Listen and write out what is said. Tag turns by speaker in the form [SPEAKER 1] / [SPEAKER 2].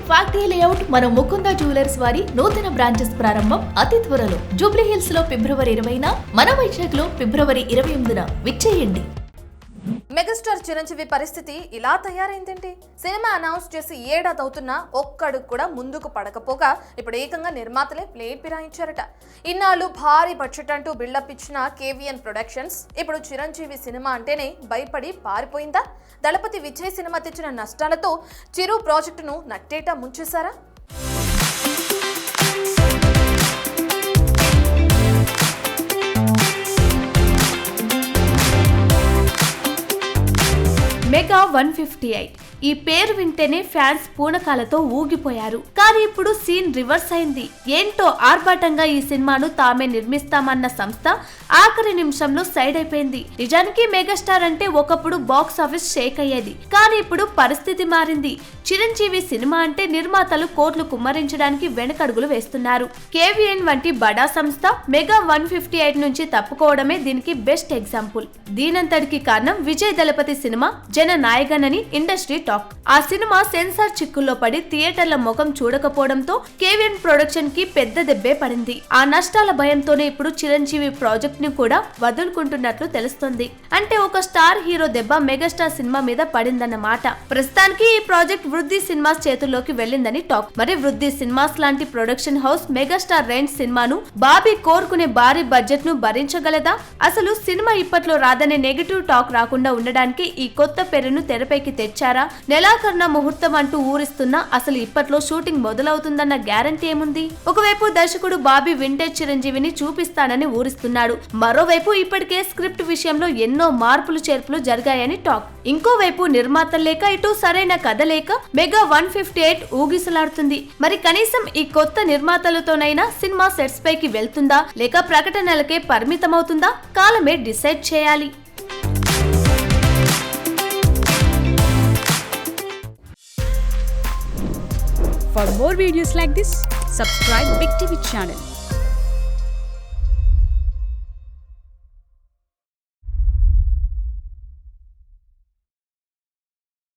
[SPEAKER 1] Factory layout మన Mukunda jewellers వారి నూతన బ్రాంచెస్ ప్రారంభం అతి త్వరలో జూబ్లీ హిల్స్ లో ఫిబ్రవరి 20న, మన వైజాగ్ లో ఫిబ్రవరి 28న విచ్చేయండి.
[SPEAKER 2] మెగాస్టార్ చిరంజీవి పరిస్థితి ఇలా తయారైందేంటి? సినిమా అనౌన్స్ చేసి ఏడాది అవుతున్నా ఒక్కడుగు కూడా ముందుకు పడకపోగా ఇప్పుడు ఏకంగా నిర్మాతలే ప్లేట్ పిరాయించారట. ఇన్నాళ్ళు భారీ బడ్జెట్ అంటూ బిల్డప్ ఇచ్చిన కేవీఎన్ ప్రొడక్షన్స్ ఇప్పుడు చిరంజీవి సినిమా అంటేనే భయపడి పారిపోయిందా? దళపతి విజయ్ సినిమా తెచ్చిన నష్టాలతో చిరు ప్రాజెక్టును నట్టేటా ముంచేశారా?
[SPEAKER 3] మెగా 158 ఈ పేరు వింటేనే ఫ్యాన్స్ పూనకాలతో ఊగిపోయారు. కానీ ఇప్పుడు సీన్ రివర్స్ అయింది. ఏంటో ఆర్భాటంగా ఈ సినిమాను తామే నిర్మిస్తామన్న సంస్థ ఆఖరి నిమిషంలో సైడ్ అయిపోయింది. నిజానికి మెగాస్టార్ అంటే ఒకప్పుడు బాక్స్ ఆఫీస్ షేక్ అయ్యేది. కానీ ఇప్పుడు పరిస్థితి మారింది. చిరంజీవి సినిమా అంటే నిర్మాతలు కోట్లు కుమ్మరించడానికి వెనకడుగులు వేస్తున్నారు. కేవీఎన్ వంటి బడా సంస్థ మెగా 158 నుంచి తప్పుకోవడమే దీనికి బెస్ట్ ఎగ్జాంపుల్. దీనంతటికి కారణం విజయ్ దళపతి సినిమా జననాయగన్ అని ఇండస్ట్రీ టాక్. ఆ సినిమా సెన్సార్ చిక్కుల్లో పడి థియేటర్ల ముఖం చూడకపోవడంతో కేవీఎన్ ప్రొడక్షన్ కి పెద్ద దెబ్బే పడింది. ఆ నష్టాల భయంతోనే ఇప్పుడు చిరంజీవి ప్రాజెక్ట్ ని కూడా వదులుకుంటున్నట్లు తెలుస్తుంది. అంటే ఒక స్టార్ హీరో దెబ్బ మెగాస్టార్ సినిమా మీద పడిందన్నమాట. ప్రస్తుతానికి ఈ ప్రాజెక్ట్ వృద్ధి సినిమాస్ చేతుల్లోకి వెళ్ళిందని టాక్. మరి వృద్ధి సినిమాస్ లాంటి ప్రొడక్షన్ హౌస్ మెగాస్టార్ రేంజ్ సినిమాను బాబీ కోరుకునే భారీ బడ్జెట్ ను భరించగలదా? అసలు సినిమా ఇప్పట్లో రాదనే నెగటివ్ టాక్ రాకుండా ఉండడానికి ఈ కొత్త పేరును తెరపైకి తెచ్చారా? నెలాఖరున ముహూర్తం అంటూ ఊరిస్తున్నా అసలు ఇప్పట్లో షూటింగ్ మొదలవుతుందన్న గ్యారంటీ ఏముంది? ఒకవైపు దర్శకుడు బాబీ వింటేజ్ చిరంజీవిని చూపిస్తానని ఊరిస్తున్నాడు. మరోవైపు ఇప్పటికే స్క్రిప్ట్ విషయంలో ఎన్నో మార్పులు చేర్పులు జరిగాయని టాక్. ఇంకోవైపు నిర్మాతలు లేక ఇటు సరైన కథ లేక మెగా 158 ఊగిసలాడుతుంది. మరి కనీసం ఈ కొత్త నిర్మాతలతోనైనా సినిమా సెట్స్ పైకి వెళ్తుందా లేక ప్రకటనలకే పరిమితమవుతుందా? కాలమే డిసైడ్ చేయాలి.
[SPEAKER 4] For more videos like this, subscribe Big TV channel.